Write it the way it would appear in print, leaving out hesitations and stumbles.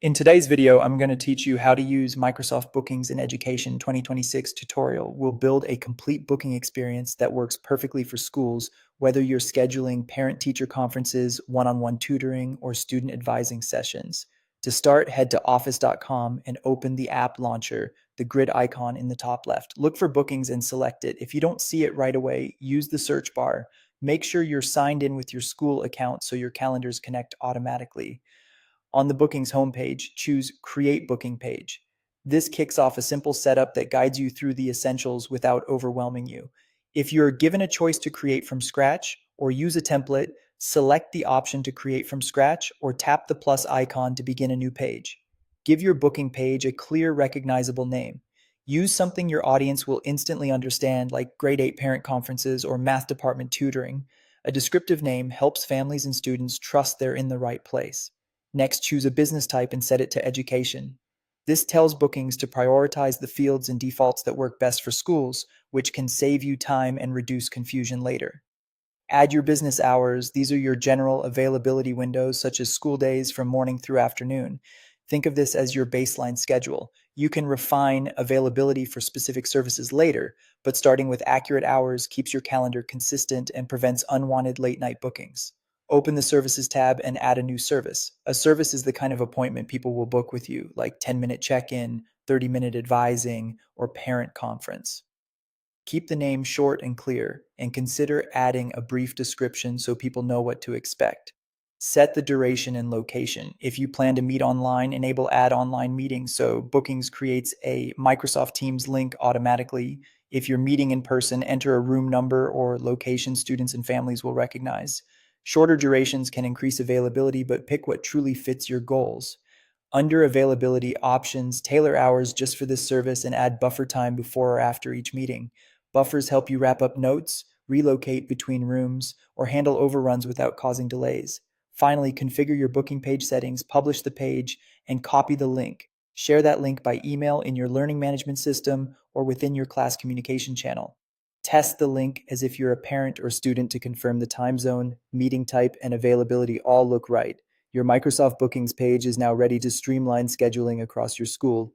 In today's video, I'm going to teach you how to use Microsoft Bookings in Education 2026 tutorial. We'll build a complete booking experience that works perfectly for schools, whether you're scheduling parent-teacher conferences, one-on-one tutoring, or student advising sessions. To start, head to office.com and open the app launcher, the grid icon in the top left. Look for Bookings and select it. If you don't see it right away, use the search bar. Make sure you're signed in with your school account so your calendars connect automatically. On the Bookings homepage, choose Create Booking Page. This kicks off a simple setup that guides you through the essentials without overwhelming you. If you're given a choice to create from scratch or use a template, select the option to create from scratch or tap the plus icon to begin a new page. Give your booking page a clear, recognizable name. Use something your audience will instantly understand, like grade 8 parent conferences or math department tutoring. A descriptive name helps families and students trust they're in the right place. Next, choose a business type and set it to education. This tells Bookings to prioritize the fields and defaults that work best for schools, which can save you time and reduce confusion later. Add your business hours. These are your general availability windows, such as school days from morning through afternoon. Think of this as your baseline schedule. You can refine availability for specific services later, but starting with accurate hours keeps your calendar consistent and prevents unwanted late night bookings. Open the Services tab and add a new service. A service is the kind of appointment people will book with you, like 10-minute check in, 30-minute advising, or parent conference. Keep the name short and clear, and consider adding a brief description so people know what to expect. Set the duration and location. If you plan to meet online, enable Add Online Meetings so Bookings creates a Microsoft Teams link automatically. If you're meeting in person, enter a room number or location students and families will recognize. Shorter durations can increase availability, but pick what truly fits your goals. Under availability options, tailor hours just for this service and add buffer time before or after each meeting. Buffers help you wrap up notes, relocate between rooms, or handle overruns without causing delays. Finally, configure your booking page settings, publish the page, and copy the link. Share that link by email in your learning management system or within your class communication channel. Test the link as if you're a parent or student to confirm the time zone, meeting type, and availability all look right. Your Microsoft Bookings page is now ready to streamline scheduling across your school.